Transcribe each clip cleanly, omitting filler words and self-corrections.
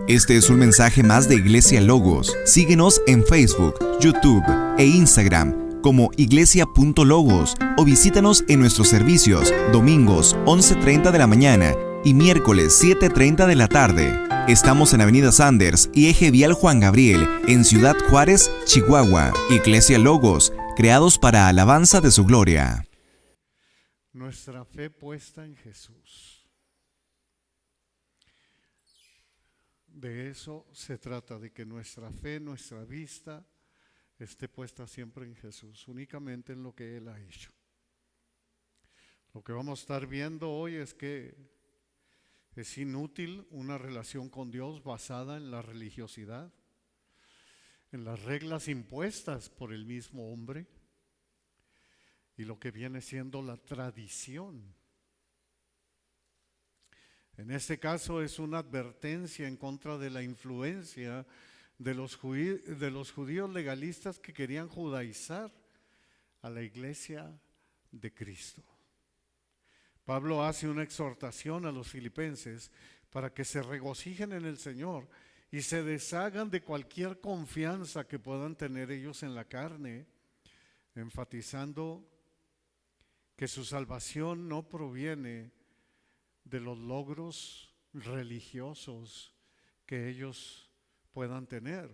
Este es un mensaje más de Iglesia Logos. Síguenos en Facebook, YouTube e Instagram como iglesia.logos o visítanos en nuestros servicios domingos 11:30 de la mañana y miércoles 7:30 de la tarde. Estamos en Avenida Sanders y Eje Vial Juan Gabriel, en Ciudad Juárez, Chihuahua. Iglesia Logos, creados para alabanza de su gloria. Nuestra fe puesta en Jesús. De eso se trata, de que nuestra fe, nuestra vista esté puesta siempre en Jesús, únicamente en lo que Él ha hecho. Lo que vamos a estar viendo hoy es que es inútil una relación con Dios basada en la religiosidad, en las reglas impuestas por el mismo hombre y lo que viene siendo la tradición. En este caso es una advertencia en contra de la influencia de los judíos legalistas que querían judaizar a la iglesia de Cristo. Pablo hace una exhortación a los filipenses para que se regocijen en el Señor y se deshagan de cualquier confianza que puedan tener ellos en la carne, enfatizando que su salvación no proviene de los logros religiosos que ellos puedan tener,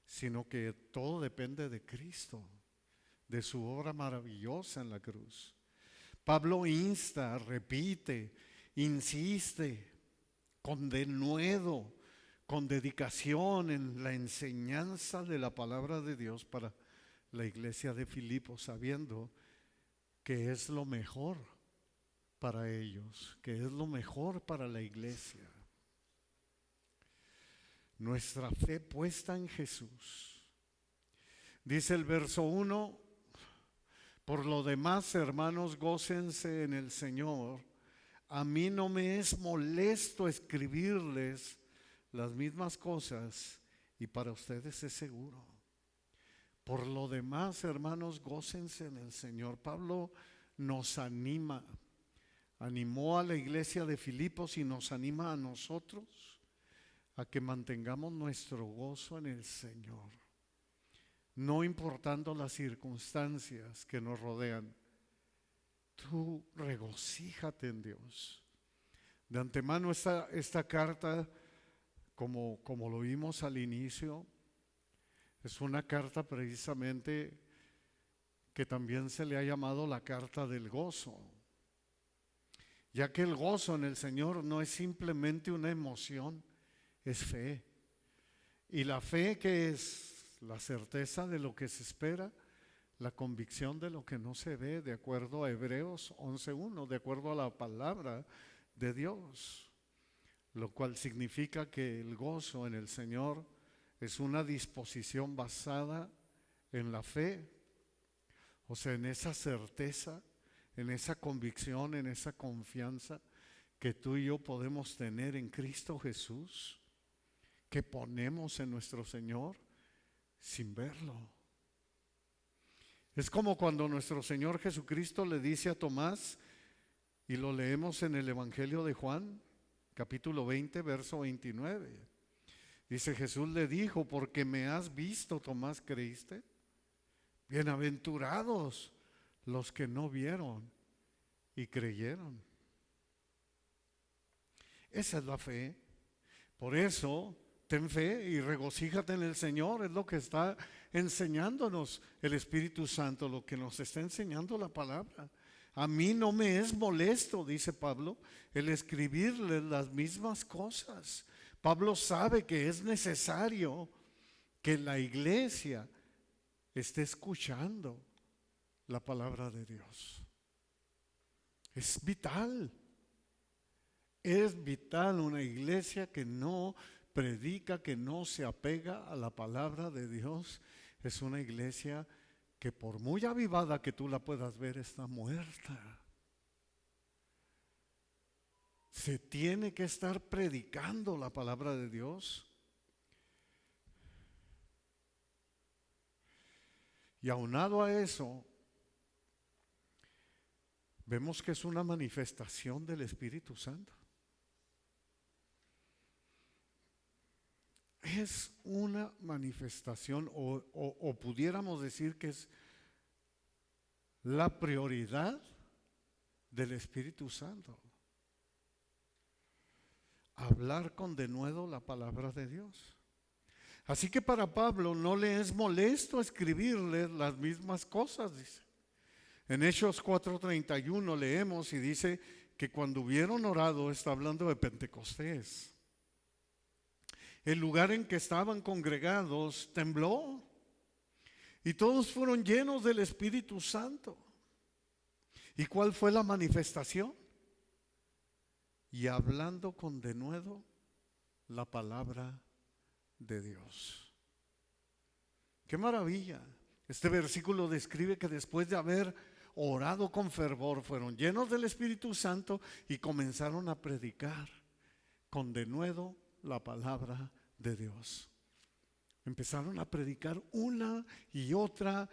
sino que todo depende de Cristo, de su obra maravillosa en la cruz. Pablo insta, repite, insiste con denuedo, con dedicación en la enseñanza de la palabra de Dios para la iglesia de Filipos, sabiendo que es lo mejor para ellos, que es lo mejor para la iglesia. Nuestra fe puesta en Jesús. Dice el verso 1: por lo demás, hermanos, gócense en el Señor. A mí no me es molesto escribirles las mismas cosas y para ustedes es seguro. Por lo demás, hermanos, gócense en el Señor. Pablo nos animó a la iglesia de Filipos y nos anima a nosotros a que mantengamos nuestro gozo en el Señor, no importando las circunstancias que nos rodean. Tú regocíjate en Dios. De antemano esta carta, como lo vimos al inicio, es una carta precisamente que también se le ha llamado la carta del gozo, ya que el gozo en el Señor no es simplemente una emoción, es fe. Y la fe, que es la certeza de lo que se espera, la convicción de lo que no se ve, de acuerdo a Hebreos 11:1, de acuerdo a la palabra de Dios, lo cual significa que el gozo en el Señor es una disposición basada en la fe, o sea, en esa certeza, en esa convicción, en esa confianza que tú y yo podemos tener en Cristo Jesús, que ponemos en nuestro Señor sin verlo. Es como cuando nuestro Señor Jesucristo le dice a Tomás, y lo leemos en el Evangelio de Juan, capítulo 20, verso 29. Dice: Jesús le dijo: porque me has visto, Tomás, ¿creíste? Bienaventurados los que no vieron y creyeron. Esa es la fe. Por eso, ten fe y regocíjate en el Señor. Es lo que está enseñándonos el Espíritu Santo, lo que nos está enseñando la palabra. A mí no me es molesto, dice Pablo, el escribirles las mismas cosas. Pablo sabe que es necesario que la iglesia esté escuchando la palabra de Dios. Es vital. Es vital una iglesia que no predica, que no se apega a la palabra de Dios. Es una iglesia que, por muy avivada que tú la puedas ver, está muerta. Se tiene que estar predicando la palabra de Dios. Y aunado a eso, vemos que es una manifestación del Espíritu Santo. es una manifestación o pudiéramos decir que es la prioridad del Espíritu Santo. Hablar con denuedo la palabra de Dios. Así que para Pablo no le es molesto escribirle las mismas cosas, dice. En Hechos 4:31 leemos y dice que cuando hubieron orado, está hablando de Pentecostés, el lugar en que estaban congregados tembló y todos fueron llenos del Espíritu Santo. ¿Y cuál fue la manifestación? Y hablando con denuedo la palabra de Dios. ¡Qué maravilla! Este versículo describe que después de haber orado con fervor, fueron llenos del Espíritu Santo y comenzaron a predicar con denuedo la palabra de Dios. Empezaron a predicar una y otra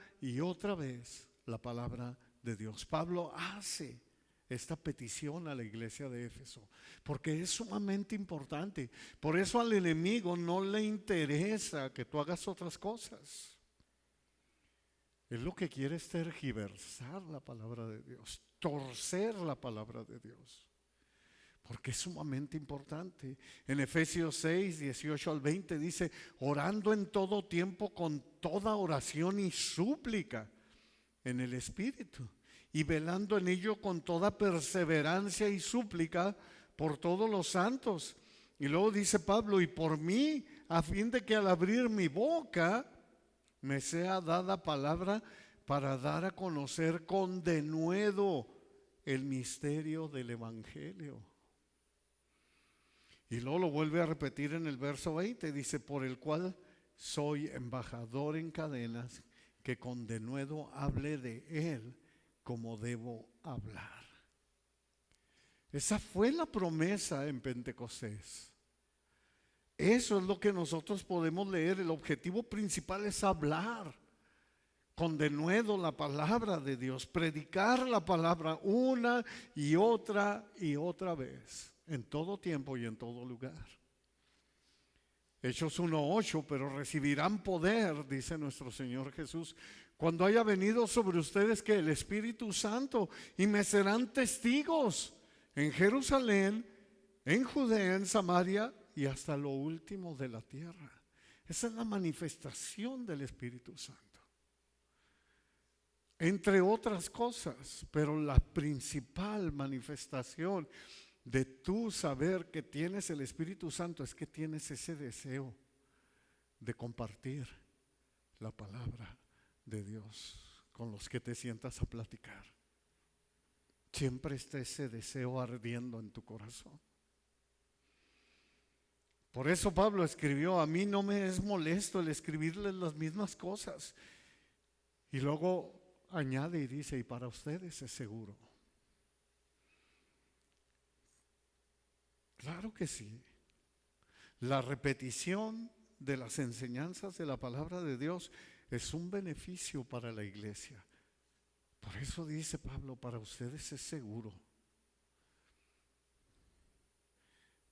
vez la palabra de Dios. Pablo hace esta petición a la iglesia de Éfeso porque es sumamente importante. Por eso al enemigo no le interesa que tú hagas otras cosas. Él lo que quiere es tergiversar la palabra de Dios, torcer la palabra de Dios, porque es sumamente importante. En Efesios 6:18-20 dice: orando en todo tiempo con toda oración y súplica en el Espíritu, y velando en ello con toda perseverancia y súplica por todos los santos. Y luego dice Pablo: y por mí, a fin de que al abrir mi boca me sea dada palabra para dar a conocer con denuedo el misterio del Evangelio. Y luego lo vuelve a repetir en el verso 20, dice: por el cual soy embajador en cadenas, que con denuedo hable de él como debo hablar. Esa fue la promesa en Pentecostés. Eso es lo que nosotros podemos leer. El objetivo principal es hablar con denuedo la palabra de Dios, predicar la palabra una y otra vez, en todo tiempo y en todo lugar. Hechos 1:8, pero recibirán poder, dice nuestro Señor Jesús, cuando haya venido sobre ustedes que el Espíritu Santo, y me serán testigos en Jerusalén, en Judea, en Samaria y hasta lo último de la tierra. Esa es la manifestación del Espíritu Santo, entre otras cosas, pero la principal manifestación de tu saber que tienes el Espíritu Santo es que tienes ese deseo de compartir la palabra de Dios con los que te sientas a platicar. Siempre está ese deseo ardiendo en tu corazón. Por eso Pablo escribió: a mí no me es molesto el escribirles las mismas cosas. Y luego añade y dice: y para ustedes es seguro. Claro que sí. La repetición de las enseñanzas de la palabra de Dios es un beneficio para la iglesia. Por eso dice Pablo: para ustedes es seguro.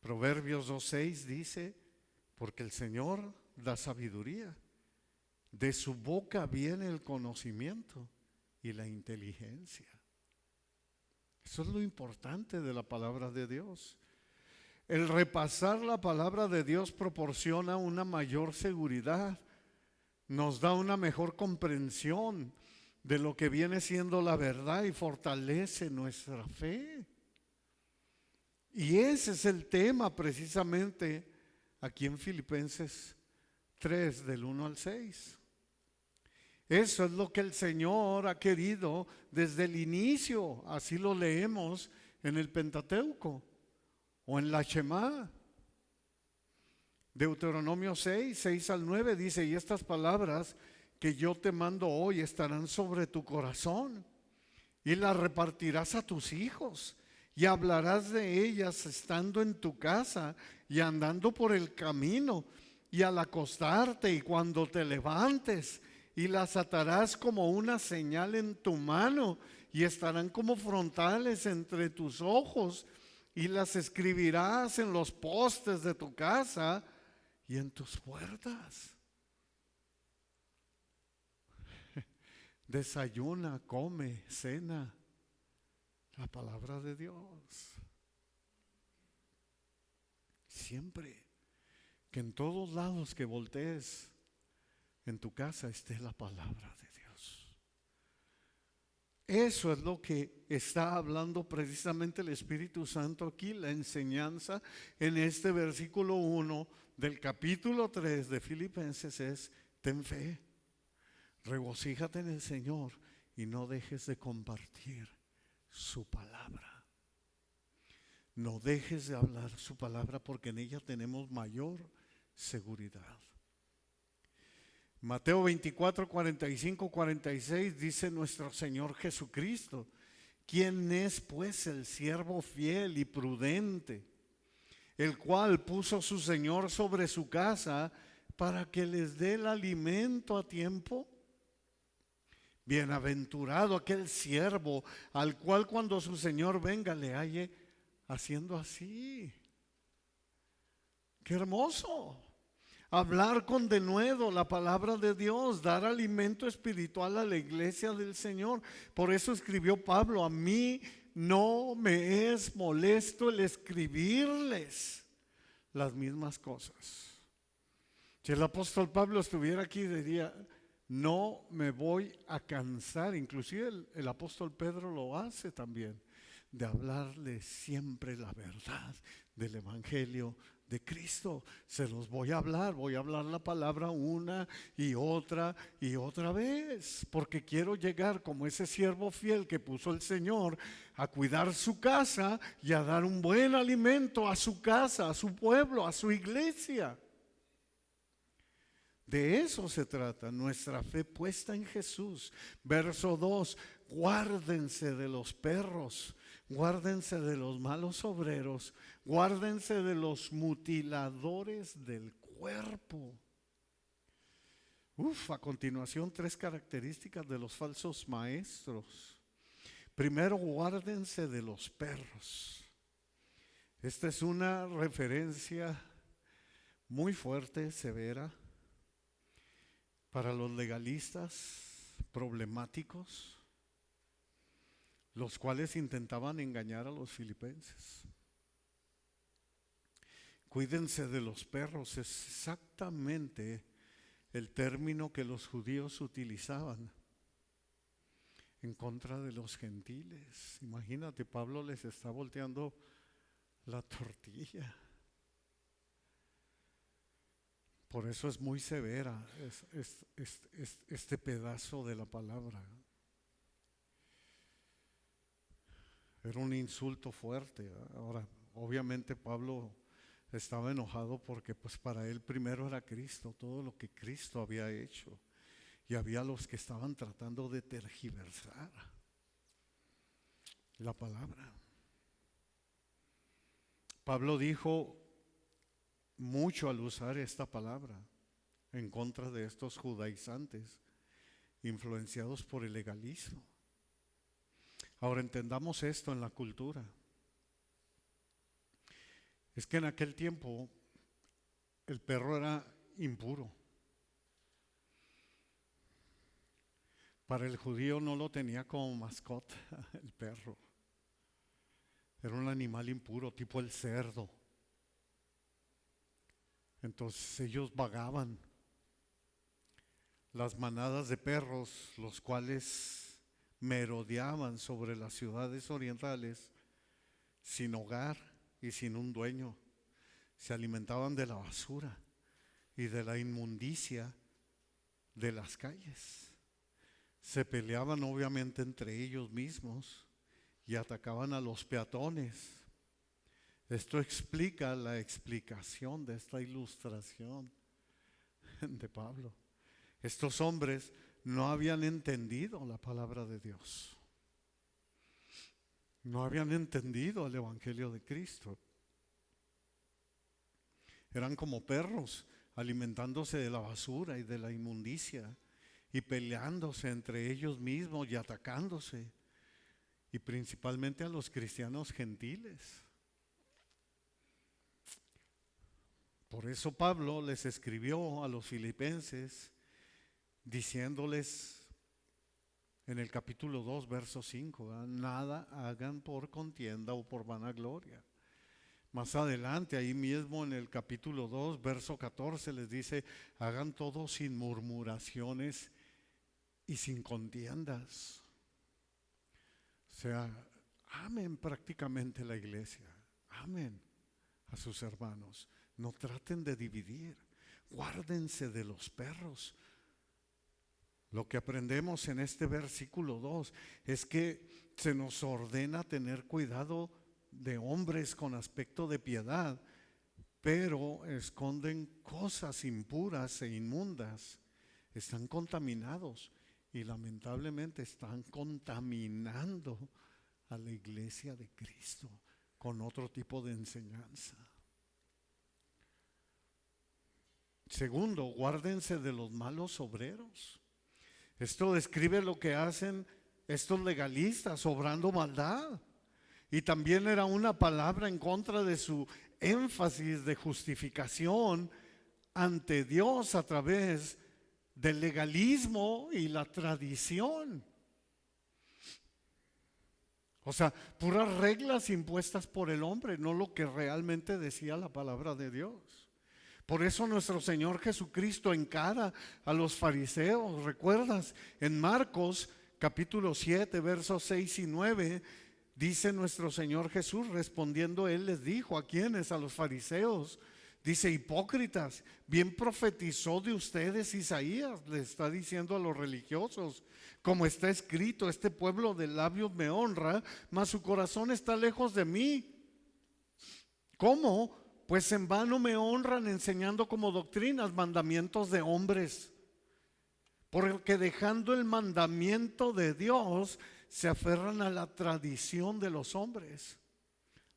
Proverbios 2:6 dice: porque el Señor da sabiduría, de su boca viene el conocimiento y la inteligencia. Eso es lo importante de la palabra de Dios. El repasar la palabra de Dios proporciona una mayor seguridad, nos da una mejor comprensión de lo que viene siendo la verdad y fortalece nuestra fe. Y ese es el tema precisamente aquí en Filipenses 3, del 1 al 6. Eso es lo que el Señor ha querido desde el inicio. Así lo leemos en el Pentateuco o en la Shema. Deuteronomio 6:6-9 dice: y estas palabras que yo te mando hoy estarán sobre tu corazón, y las repartirás a tus hijos, y hablarás de ellas estando en tu casa y andando por el camino y al acostarte y cuando te levantes, y las atarás como una señal en tu mano y estarán como frontales entre tus ojos, y las escribirás en los postes de tu casa y en tus puertas. Desayuna, come, cena la palabra de Dios. Siempre, que en todos lados que voltees, en tu casa esté la palabra de Dios. Eso es lo que está hablando precisamente el Espíritu Santo aquí, la enseñanza en este versículo 1 del capítulo 3 de Filipenses es: ten fe, regocíjate en el Señor y no dejes de compartir su palabra. No dejes de hablar su palabra, porque en ella tenemos mayor seguridad. Mateo 24, 45, 46 dice nuestro Señor Jesucristo: ¿quién es pues el siervo fiel y prudente, el cual puso su Señor sobre su casa para que les dé el alimento a tiempo? Bienaventurado aquel siervo al cual cuando su Señor venga le halle haciendo así. ¡Qué hermoso! Hablar con denuedo la palabra de Dios, dar alimento espiritual a la iglesia del Señor. Por eso escribió Pablo: a mí no me es molesto el escribirles las mismas cosas. Si el apóstol Pablo estuviera aquí, diría: no me voy a cansar. Inclusive el apóstol Pedro lo hace también, de hablarle siempre la verdad del evangelio de Cristo. Se los voy a hablar la palabra una y otra vez, porque quiero llegar como ese siervo fiel que puso el Señor a cuidar su casa y a dar un buen alimento a su casa, a su pueblo, a su iglesia. De eso se trata, nuestra fe puesta en Jesús. Verso 2: guárdense de los perros, guárdense de los malos obreros, guárdense de los mutiladores del cuerpo. A continuación, 3 características de los falsos maestros. Primero, guárdense de los perros. Esta es una referencia muy fuerte, severa, para los legalistas problemáticos, los cuales intentaban engañar a los filipenses. Cuídense de los perros, es exactamente el término que los judíos utilizaban en contra de los gentiles. Imagínate, Pablo les está volteando la tortilla. Por eso es muy severa este pedazo de la palabra. Era un insulto fuerte. Ahora, obviamente Pablo estaba enojado porque pues para él primero era Cristo, todo lo que Cristo había hecho. Y había los que estaban tratando de tergiversar la palabra. Pablo dijo mucho al usar esta palabra en contra de estos judaizantes influenciados por el legalismo. Ahora entendamos esto en la cultura. Es que en aquel tiempo el perro era impuro. Para el judío no lo tenía como mascota el perro. Era un animal impuro, tipo el cerdo. Entonces ellos vagaban. Las manadas de perros, los cuales merodeaban sobre las ciudades orientales sin hogar y sin un dueño, se alimentaban de la basura y de la inmundicia de las calles. Se peleaban obviamente entre ellos mismos y atacaban a los peatones. Esto explica la explicación de esta ilustración de Pablo. Estos hombres no habían entendido la palabra de Dios. No habían entendido el evangelio de Cristo. Eran como perros alimentándose de la basura y de la inmundicia y peleándose entre ellos mismos y atacándose, y principalmente a los cristianos gentiles. Por eso Pablo les escribió a los filipenses diciéndoles en el capítulo 2, verso 5, ¿verdad? Nada hagan por contienda o por vanagloria. Más adelante, ahí mismo en el capítulo 2, verso 14, les dice, hagan todo sin murmuraciones y sin contiendas. O sea, amen prácticamente la iglesia, amen a sus hermanos, no traten de dividir, guárdense de los perros. Lo que aprendemos en este versículo 2 es que se nos ordena tener cuidado de hombres con aspecto de piedad, pero esconden cosas impuras e inmundas, están contaminados y lamentablemente están contaminando a la iglesia de Cristo con otro tipo de enseñanza. Segundo, guárdense de los malos obreros. Esto describe lo que hacen estos legalistas, obrando maldad. Y también era una palabra en contra de su énfasis de justificación ante Dios a través del legalismo y la tradición. O sea, puras reglas impuestas por el hombre, no lo que realmente decía la palabra de Dios. Por eso nuestro Señor Jesucristo encara a los fariseos. ¿Recuerdas? En Marcos capítulo 7, versos 6 y 9, dice nuestro Señor Jesús, respondiendo Él les dijo, ¿a quiénes? A los fariseos. Dice, hipócritas, bien profetizó de ustedes Isaías, le está diciendo a los religiosos, como está escrito, este pueblo de labios me honra, mas su corazón está lejos de mí. ¿Cómo? Pues en vano me honran enseñando como doctrinas mandamientos de hombres. Porque dejando el mandamiento de Dios, se aferran a la tradición de los hombres,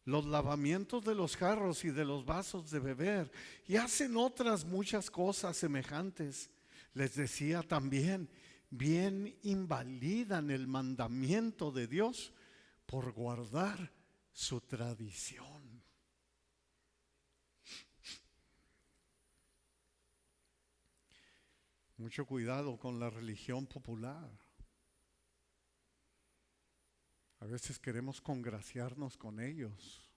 los lavamientos de los jarros y de los vasos de beber, y hacen otras muchas cosas semejantes. Les decía también, bien invalidan el mandamiento de Dios por guardar su tradición. Mucho cuidado con la religión popular. A veces queremos congraciarnos con ellos.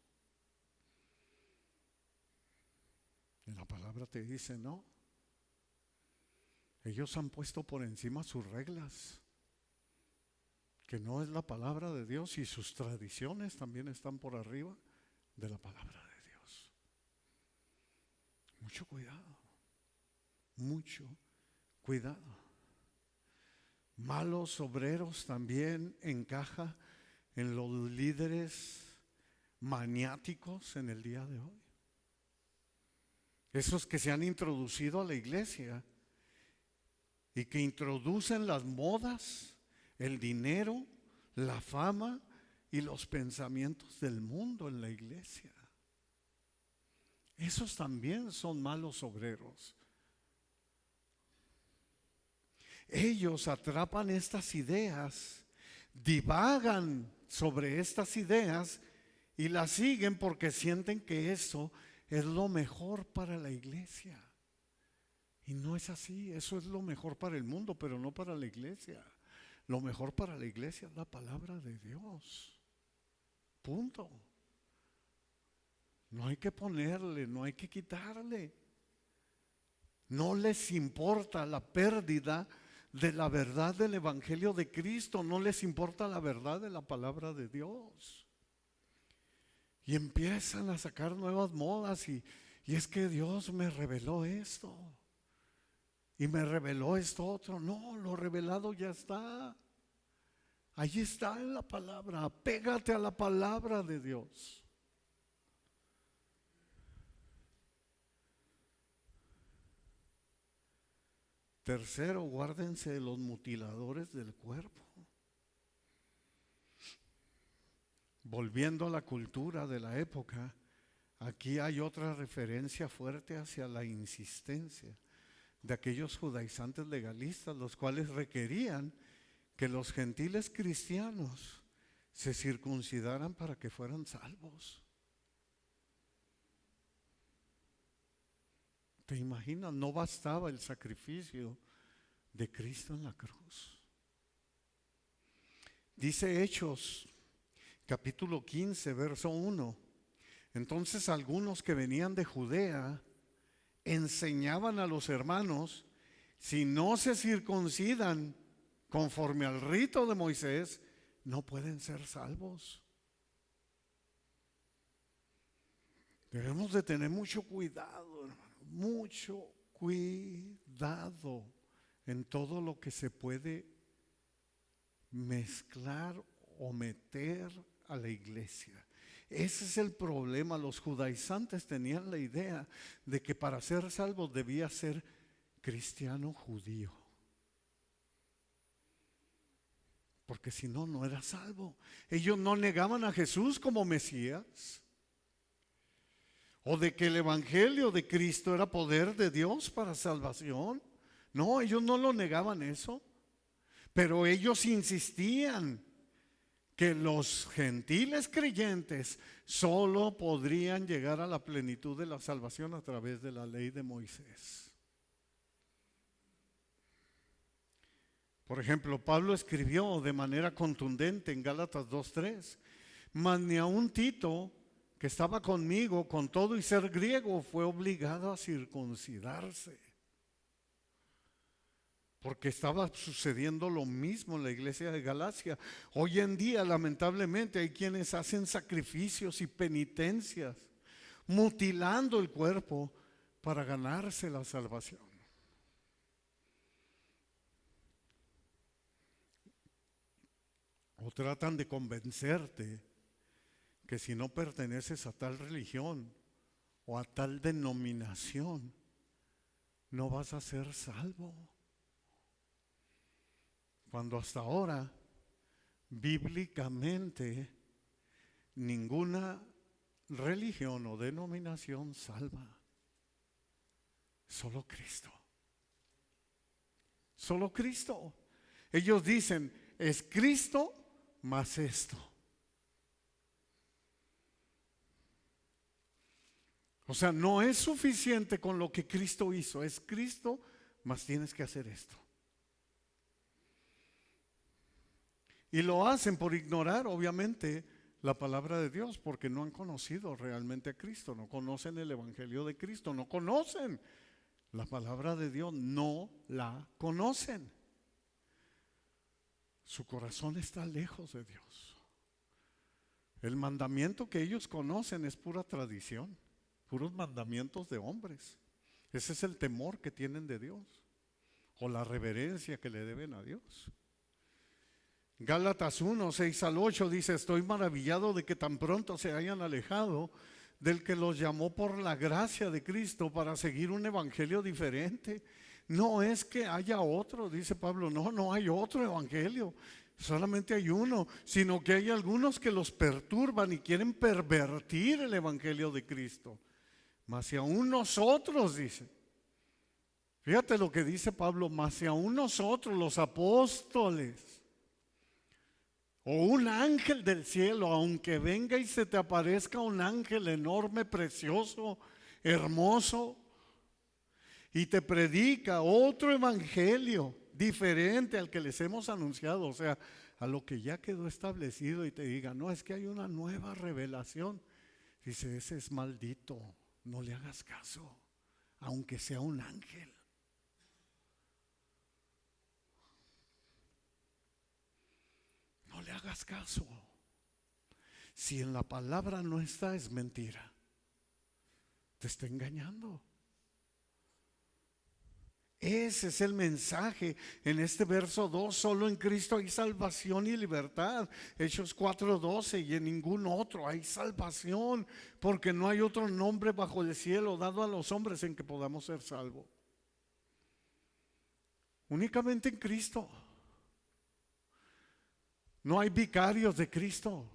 Y la palabra te dice, no. Ellos han puesto por encima sus reglas, que no es la palabra de Dios, y sus tradiciones también están por arriba de la palabra de Dios. Mucho cuidado, mucho cuidado. Malos obreros también encaja en los líderes maniáticos en el día de hoy. Esos que se han introducido a la iglesia y que introducen las modas, el dinero, la fama y los pensamientos del mundo en la iglesia. Esos también son malos obreros. Ellos atrapan estas ideas, divagan sobre estas ideas y las siguen porque sienten que eso es lo mejor para la iglesia. Y no es así, eso es lo mejor para el mundo, pero no para la iglesia. Lo mejor para la iglesia es la palabra de Dios. Punto. No hay que ponerle, no hay que quitarle. No les importa la pérdida de la verdad del Evangelio de Cristo, no les importa la verdad de la palabra de Dios. Y empiezan a sacar nuevas modas y es que Dios me reveló esto y me reveló esto otro. No, lo revelado ya está. Allí está en la palabra. Apégate a la palabra de Dios. Tercero, guárdense de los mutiladores del cuerpo. Volviendo a la cultura de la época, aquí hay otra referencia fuerte hacia la insistencia de aquellos judaizantes legalistas, los cuales requerían que los gentiles cristianos se circuncidaran para que fueran salvos. ¿Te imaginas? No bastaba el sacrificio de Cristo en la cruz. Dice Hechos, capítulo 15, verso 1. Entonces algunos que venían de Judea enseñaban a los hermanos: si no se circuncidan conforme al rito de Moisés, no pueden ser salvos. Debemos de tener mucho cuidado, hermano, mucho cuidado en todo lo que se puede mezclar o meter a la iglesia. Ese es el problema. Los judaizantes tenían la idea de que para ser salvos debía ser cristiano judío, porque si no, no era salvo. Ellos no negaban a Jesús como Mesías, o de que el evangelio de Cristo era poder de Dios para salvación. No, ellos no lo negaban eso, pero ellos insistían que los gentiles creyentes solo podrían llegar a la plenitud de la salvación a través de la ley de Moisés. Por ejemplo, Pablo escribió de manera contundente en Gálatas 2:3: mas ni aun Tito, que estaba conmigo, con todo y ser griego, fue obligado a circuncidarse. Porque estaba sucediendo lo mismo en la iglesia de Galacia. Hoy en día, lamentablemente, hay quienes hacen sacrificios y penitencias, mutilando el cuerpo para ganarse la salvación. O tratan de convencerte que si no perteneces a tal religión o a tal denominación, no vas a ser salvo. Cuando hasta ahora, bíblicamente, ninguna religión o denominación salva. Solo Cristo. Solo Cristo. Ellos dicen, es Cristo más esto. O sea, no es suficiente con lo que Cristo hizo, es Cristo más tienes que hacer esto. Y lo hacen por ignorar, obviamente, la palabra de Dios, porque no han conocido realmente a Cristo, no conocen el evangelio de Cristo, no conocen la palabra de Dios, no la conocen. Su corazón está lejos de Dios. El mandamiento que ellos conocen es pura tradición, puros mandamientos de hombres. Ese es el temor que tienen de Dios, o la reverencia que le deben a Dios. Gálatas 1, 6 al 8 dice: estoy maravillado de que tan pronto se hayan alejado del que los llamó por la gracia de Cristo para seguir un evangelio diferente. No es que haya otro, dice Pablo, no hay otro evangelio, solamente hay uno, sino que hay algunos que los perturban y quieren pervertir el evangelio de Cristo. Mas si aún nosotros, dice, fíjate lo que dice Pablo, mas si aún nosotros los apóstoles, o un ángel del cielo, aunque venga y se te aparezca un ángel enorme, precioso, hermoso, y te predica otro evangelio diferente al que les hemos anunciado, o sea, a lo que ya quedó establecido, y te diga, no, es que hay una nueva revelación, dice, ese es maldito, no le hagas caso, aunque sea un ángel. No le hagas caso. Si en la palabra no está, es mentira. Te está engañando. Ese es el mensaje en este verso 2. Solo en Cristo hay salvación y libertad. Hechos 4:12. Y en ningún otro hay salvación, porque no hay otro nombre bajo el cielo dado a los hombres en que podamos ser salvos. Únicamente en Cristo. No hay vicarios de Cristo.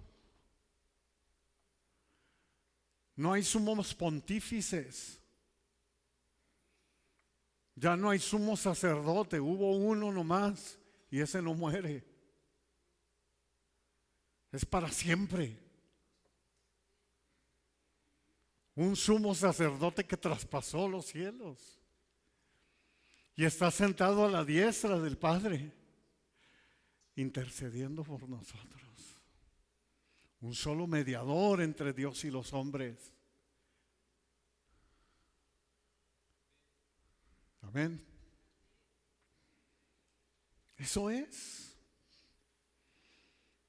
No hay sumos pontífices. Ya no hay sumo sacerdote. Hubo uno nomás y ese no muere. Es para siempre. Un sumo sacerdote que traspasó los cielos y está sentado a la diestra del Padre, intercediendo por nosotros. Un solo mediador entre Dios y los hombres. Amén. Eso es.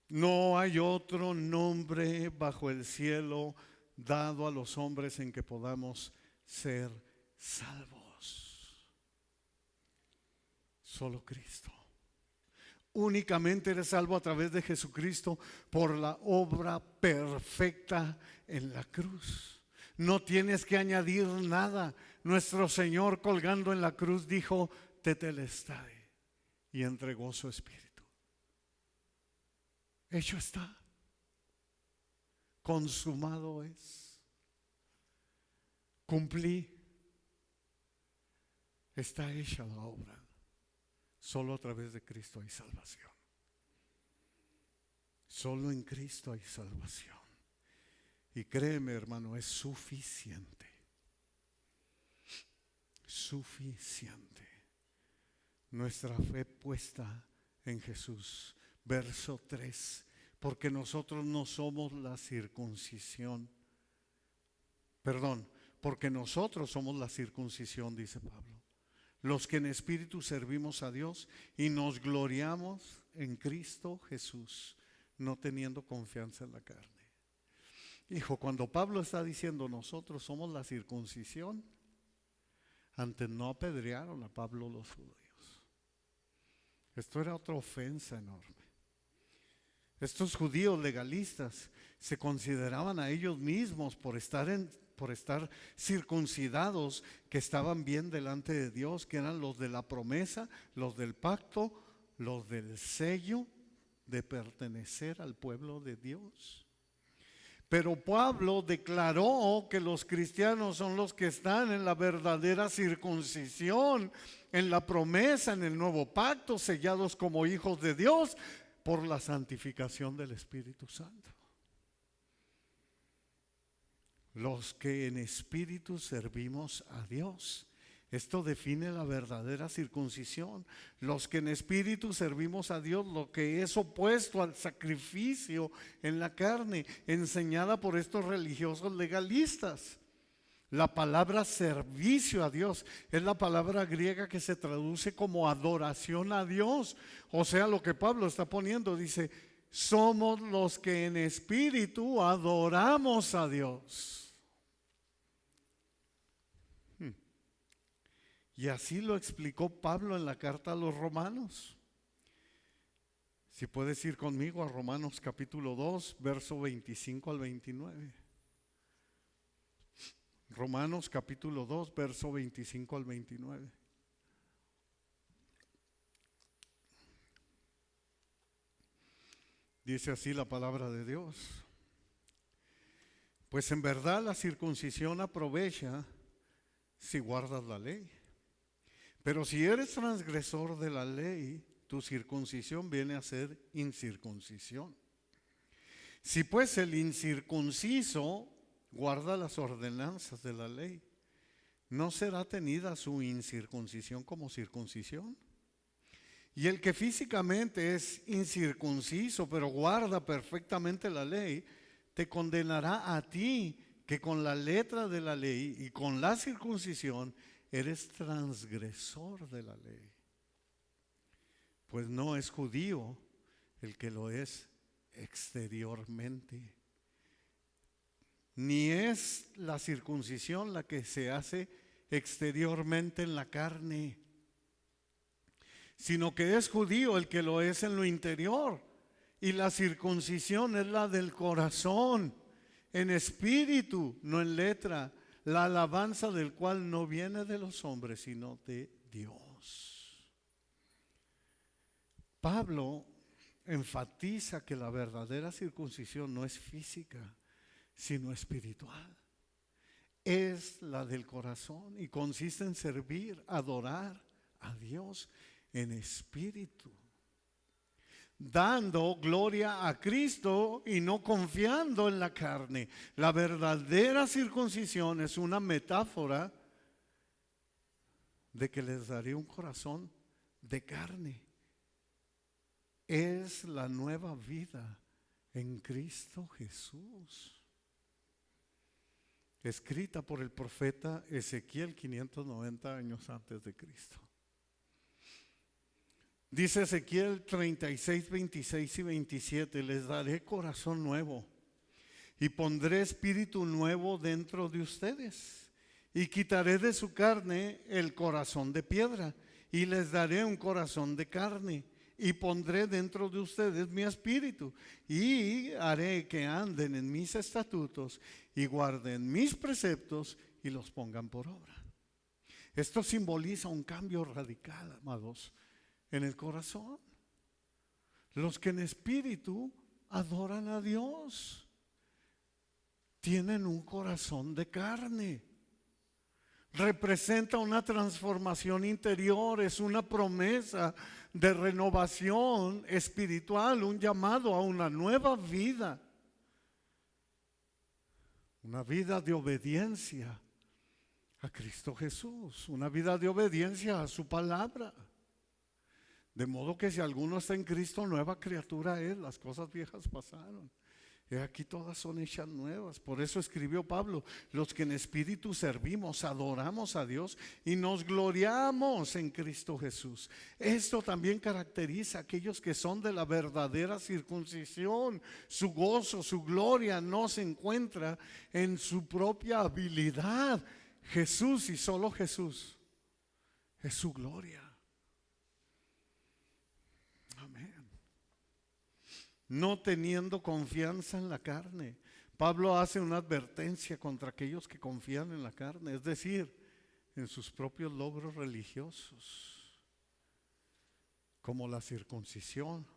No hay otro nombre bajo el cielo dado a los hombres en que podamos ser salvos. Solo Cristo. Únicamente eres salvo a través de Jesucristo por la obra perfecta en la cruz. No tienes que añadir nada. Nuestro Señor colgando en la cruz dijo: tetelestai, y entregó su espíritu. Hecho está. Consumado es. Cumplí. Está hecha la obra. Solo a través de Cristo hay salvación. Solo en Cristo hay salvación. Y créeme, hermano, es suficiente. Suficiente. Nuestra fe puesta en Jesús. Verso 3. Porque nosotros no somos la circuncisión. Perdón, porque nosotros somos la circuncisión, dice Pablo. Los que en espíritu servimos a Dios y nos gloriamos en Cristo Jesús, no teniendo confianza en la carne. Hijo, cuando Pablo está diciendo nosotros somos la circuncisión, antes no apedrearon a Pablo los judíos. Esto era otra ofensa enorme. Estos judíos legalistas se consideraban a ellos mismos por estar circuncidados, que estaban bien delante de Dios, que eran los de la promesa, los del pacto, los del sello de pertenecer al pueblo de Dios. Pero Pablo declaró que los cristianos son los que están en la verdadera circuncisión, en la promesa, en el nuevo pacto, sellados como hijos de Dios por la santificación del Espíritu Santo. Los que en espíritu servimos a Dios. Esto define la verdadera circuncisión. Los que en espíritu servimos a Dios, lo que es opuesto al sacrificio en la carne, enseñada por estos religiosos legalistas. La palabra servicio a Dios es la palabra griega que se traduce como adoración a Dios. O sea, lo que Pablo está poniendo, dice, somos los que en espíritu adoramos a Dios. Y así lo explicó Pablo en la carta a los Romanos. Si puedes ir conmigo a Romanos capítulo 2, verso 25 al 29. Romanos capítulo 2, verso 25 al 29. Dice así la palabra de Dios. Pues en verdad la circuncisión aprovecha si guardas la ley. Pero si eres transgresor de la ley, tu circuncisión viene a ser incircuncisión. Si pues el incircunciso guarda las ordenanzas de la ley, ¿no será tenida su incircuncisión como circuncisión? Y el que físicamente es incircunciso, pero guarda perfectamente la ley, te condenará a ti, que con la letra de la ley y con la circuncisión eres transgresor de la ley. Pues no es judío el que lo es exteriormente, ni es la circuncisión la que se hace exteriormente en la carne, sino que es judío el que lo es en lo interior, y la circuncisión es la del corazón, en espíritu, no en letra, la alabanza del cual no viene de los hombres, sino de Dios. Pablo enfatiza que la verdadera circuncisión no es física, sino espiritual. Es la del corazón y consiste en servir, adorar a Dios en espíritu. dando gloria a Cristo y no confiando en la carne. La verdadera circuncisión es una metáfora de que les daré un corazón de carne. Es la nueva vida en Cristo Jesús, escrita por el profeta Ezequiel 590 años antes de Cristo. Dice Ezequiel 36, 26 y 27, les daré corazón nuevo y pondré espíritu nuevo dentro de ustedes y quitaré de su carne el corazón de piedra y les daré un corazón de carne y pondré dentro de ustedes mi espíritu y haré que anden en mis estatutos y guarden mis preceptos y los pongan por obra. Esto simboliza un cambio radical, amados, en el corazón. Los que en espíritu adoran a Dios tienen un corazón de carne. Representa una transformación interior, es una promesa de renovación espiritual, un llamado a una nueva vida, una vida de obediencia a Cristo Jesús, una vida de obediencia a su palabra. De modo que si alguno está en Cristo, nueva criatura es, las cosas viejas pasaron. Y aquí todas son hechas nuevas. Por eso escribió Pablo, los que en espíritu servimos, adoramos a Dios y nos gloriamos en Cristo Jesús. Esto también caracteriza a aquellos que son de la verdadera circuncisión. Su gozo, su gloria no se encuentra en su propia habilidad. Jesús y solo Jesús es su gloria. No teniendo confianza en la carne. Pablo hace una advertencia contra aquellos que confían en la carne, es decir, en sus propios logros religiosos, como la circuncisión,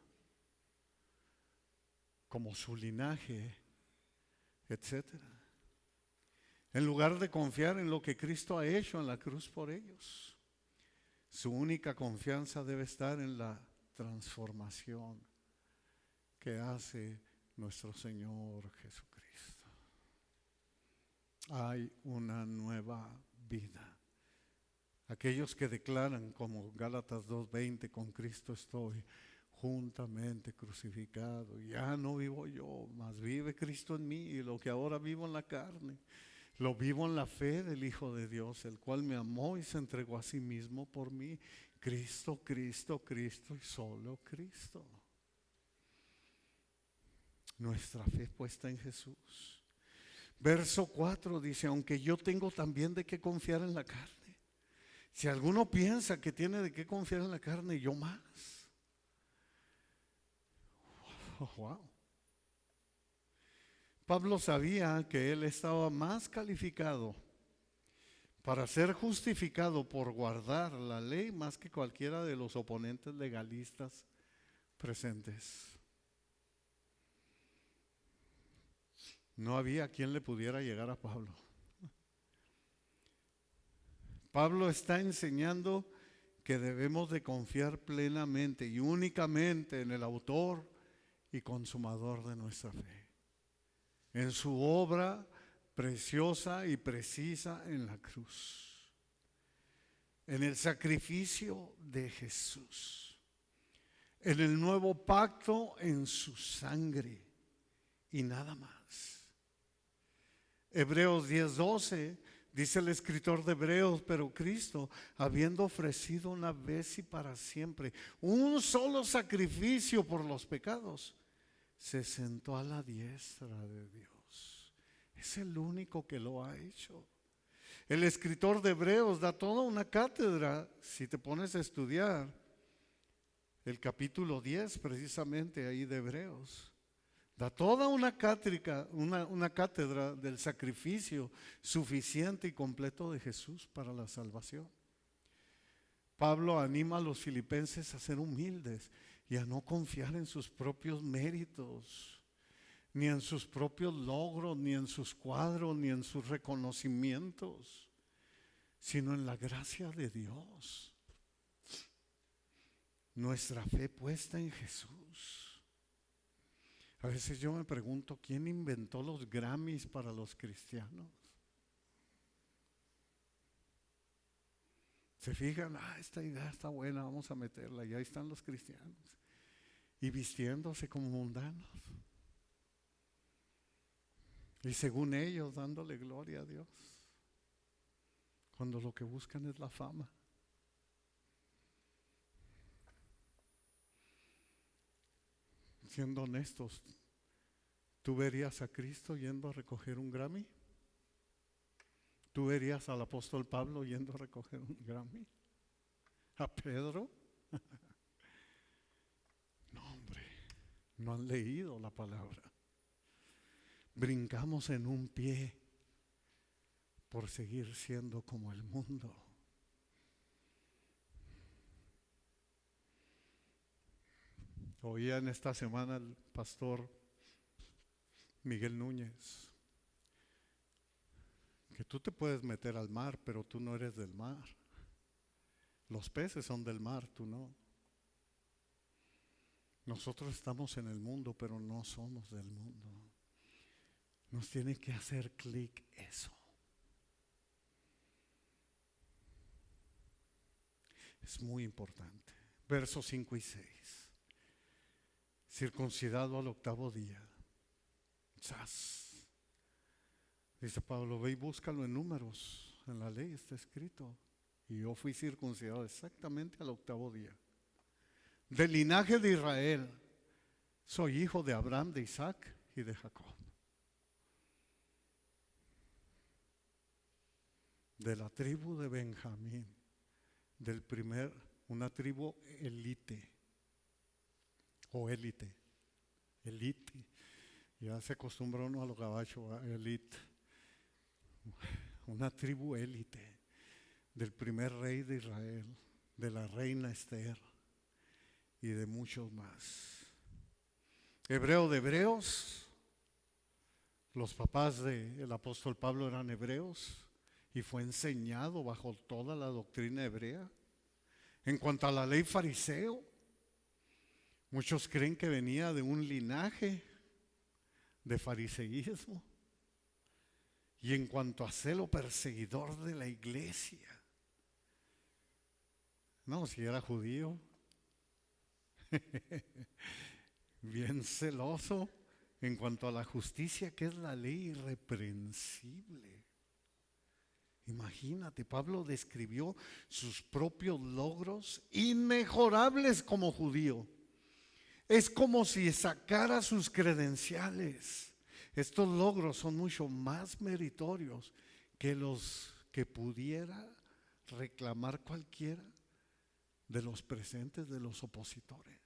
como su linaje, etcétera. En lugar de confiar en lo que Cristo ha hecho en la cruz por ellos, su única confianza debe estar en la transformación que hace nuestro Señor Jesucristo. Hay una nueva vida. Aquellos que declaran como Gálatas 2:20, con Cristo estoy juntamente crucificado, ya no vivo yo, mas vive Cristo en mí, y lo que ahora vivo en la carne, lo vivo en la fe del Hijo de Dios, el cual me amó y se entregó a sí mismo por mí. Cristo, Cristo, Cristo y solo Cristo. Nuestra fe puesta en Jesús. Verso 4 dice, aunque yo tengo también de qué confiar en la carne. Si alguno piensa que tiene de qué confiar en la carne, yo más. Wow. Pablo sabía que él estaba más calificado para ser justificado por guardar la ley más que cualquiera de los oponentes legalistas presentes. No había quien le pudiera llegar a Pablo. Pablo está enseñando que debemos de confiar plenamente y únicamente en el autor y consumador de nuestra fe, en su obra preciosa y precisa en la cruz, en el sacrificio de Jesús, en el nuevo pacto en su sangre y nada más. Hebreos 10:12 dice el escritor de Hebreos, pero Cristo, habiendo ofrecido una vez y para siempre un solo sacrificio por los pecados, se sentó a la diestra de Dios. Es el único que lo ha hecho. El escritor de Hebreos da toda una cátedra, si te pones a estudiar el capítulo 10 precisamente ahí de Hebreos. Da toda una cátedra del sacrificio suficiente y completo de Jesús para la salvación. Pablo anima a los filipenses a ser humildes y a no confiar en sus propios méritos, ni en sus propios logros, ni en sus cuadros, ni en sus reconocimientos, sino en la gracia de Dios. nuestra fe puesta en Jesús. A veces yo me pregunto, ¿quién inventó los Grammys para los cristianos? Se fijan, esta idea está buena, vamos a meterla, y ahí están los cristianos, y vistiéndose como mundanos, y según ellos dándole gloria a Dios, cuando lo que buscan es la fama. Siendo honestos, ¿tú verías a Cristo yendo a recoger un Grammy? ¿Tú verías al apóstol Pablo yendo a recoger un Grammy? ¿A Pedro? No, hombre, no han leído la palabra. Brincamos en un pie por seguir siendo como el mundo. Oía en esta semana el pastor Miguel Núñez que tú te puedes meter al mar, pero tú no eres del mar. Los peces son del mar, tú no. Nosotros estamos en el mundo, pero no somos del mundo. Nos tiene que hacer clic eso. Es muy importante. Versos 5 y 6. Circuncidado al 8º día. ¡Sas! Dice Pablo, ve y búscalo en Números, en la ley está escrito. Y yo fui circuncidado exactamente al 8º día. Del linaje de Israel, soy hijo de Abraham, de Isaac y de Jacob. De la tribu de Benjamín, una tribu elite, o élite, ya se acostumbra uno a los gabachos, élite, una tribu élite, del primer rey de Israel, de la reina Esther y de muchos más. Hebreo de hebreos, los papás del apóstol Pablo eran hebreos y fue enseñado bajo toda la doctrina hebrea. En cuanto a la ley fariseo, muchos creen que venía de un linaje de fariseísmo. Y en cuanto a celo perseguidor de la iglesia, no, si era judío, bien celoso en cuanto a la justicia, que es la ley irreprensible. Imagínate, Pablo describió sus propios logros inmejorables como judío. Es como si sacara sus credenciales. Estos logros son mucho más meritorios que los que pudiera reclamar cualquiera de los presentes, de los opositores.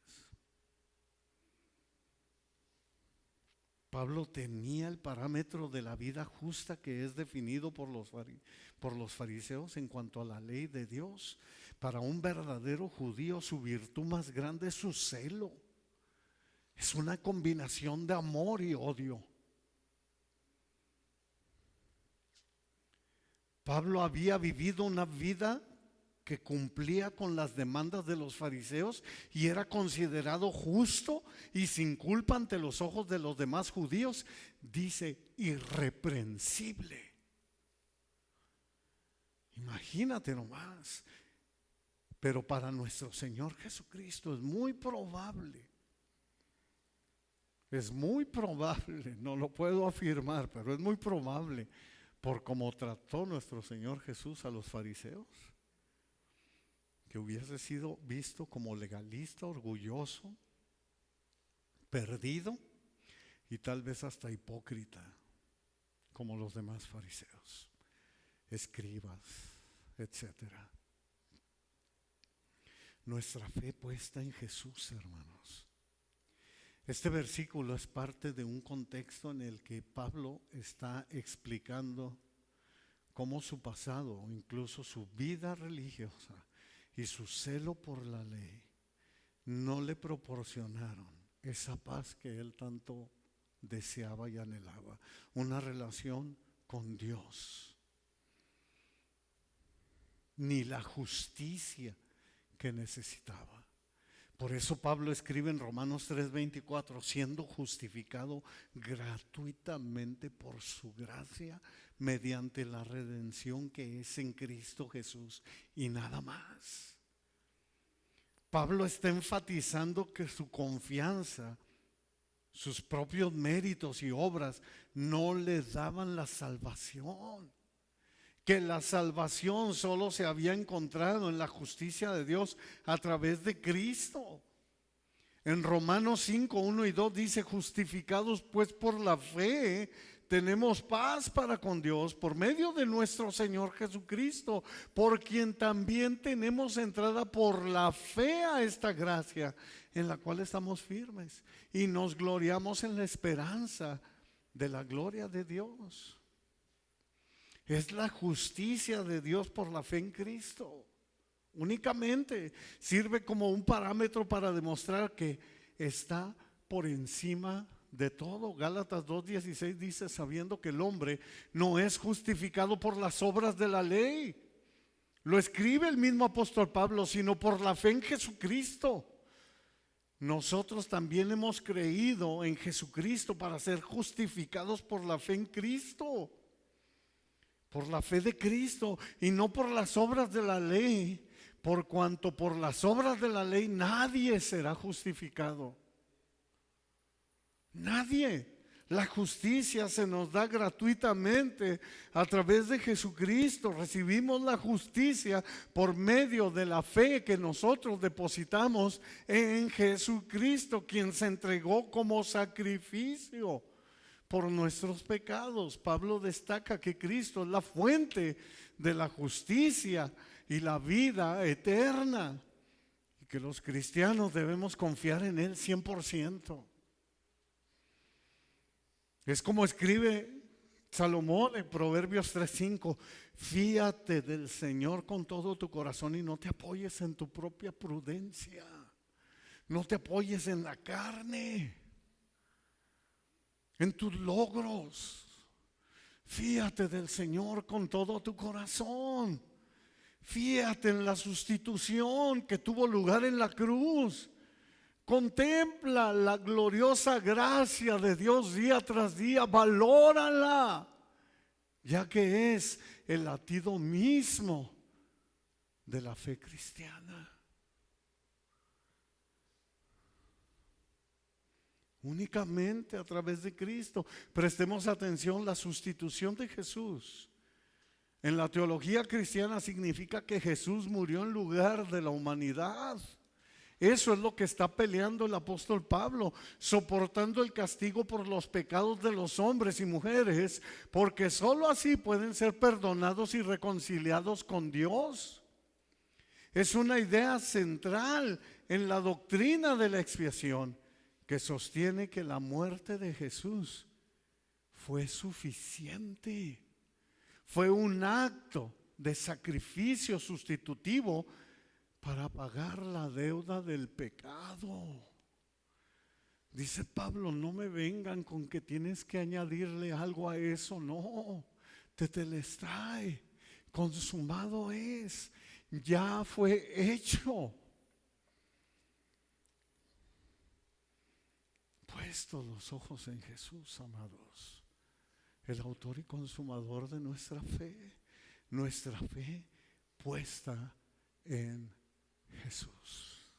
Pablo tenía el parámetro de la vida justa que es definido por los fariseos en cuanto a la ley de Dios. Para un verdadero judío, su virtud más grande es su celo. Es una combinación de amor y odio. Pablo había vivido una vida que cumplía con las demandas de los fariseos y era considerado justo y sin culpa ante los ojos de los demás judíos. Dice, irreprensible. Imagínate nomás. Pero para nuestro Señor Jesucristo es muy probable, no lo puedo afirmar, pero es muy probable, por cómo trató nuestro Señor Jesús a los fariseos, que hubiese sido visto como legalista, orgulloso, perdido y tal vez hasta hipócrita, como los demás fariseos, escribas, etcétera. Nuestra fe puesta en Jesús, hermanos. Este versículo es parte de un contexto en el que Pablo está explicando cómo su pasado, incluso su vida religiosa y su celo por la ley, no le proporcionaron esa paz que él tanto deseaba y anhelaba, una relación con Dios, ni la justicia que necesitaba. Por eso Pablo escribe en Romanos 3:24, siendo justificado gratuitamente por su gracia mediante la redención que es en Cristo Jesús y nada más. Pablo está enfatizando que su confianza, sus propios méritos y obras no le daban la salvación. Que la salvación solo se había encontrado en la justicia de Dios a través de Cristo. En Romanos 5:1 y 2 dice: justificados pues por la fe, tenemos paz para con Dios por medio de nuestro Señor Jesucristo, por quien también tenemos entrada por la fe a esta gracia, en la cual estamos firmes y nos gloriamos en la esperanza de la gloria de Dios. Es la justicia de Dios por la fe en Cristo. Únicamente sirve como un parámetro para demostrar que está por encima de todo. Gálatas 2:16 dice: sabiendo que el hombre no es justificado por las obras de la ley. Lo escribe el mismo apóstol Pablo, sino por la fe en Jesucristo. Nosotros también hemos creído en Jesucristo para ser justificados por la fe en Cristo. Por la fe de Cristo y no por las obras de la ley, por cuanto por las obras de la ley nadie será justificado. Nadie. La justicia se nos da gratuitamente a través de Jesucristo. Recibimos la justicia por medio de la fe que nosotros depositamos en Jesucristo, quien se entregó como sacrificio por nuestros pecados. Pablo destaca que Cristo es la fuente de la justicia y la vida eterna, y que los cristianos debemos confiar en Él 100%. Es como escribe Salomón en Proverbios 3:5: fíate del Señor con todo tu corazón y no te apoyes en tu propia prudencia, no te apoyes en la carne, en tus logros. Fíate del Señor con todo tu corazón. Fíate en la sustitución que tuvo lugar en la cruz. Contempla la gloriosa gracia de Dios día tras día. Valórala, ya que es el latido mismo de la fe cristiana. Únicamente a través de Cristo. Prestemos atención: la sustitución de Jesús en la teología cristiana significa que Jesús murió en lugar de la humanidad. Eso es lo que está peleando el apóstol Pablo, soportando el castigo por los pecados de los hombres y mujeres, porque sólo así pueden ser perdonados y reconciliados con Dios. Es una idea central en la doctrina de la expiación, que sostiene que la muerte de Jesús fue suficiente. Fue un acto de sacrificio sustitutivo para pagar la deuda del pecado. Dice Pablo: no me vengan con que tienes que añadirle algo a eso. No, tetelestai, consumado es, ya fue hecho. Puesto los ojos en Jesús, amados, el autor y consumador de nuestra fe puesta en Jesús.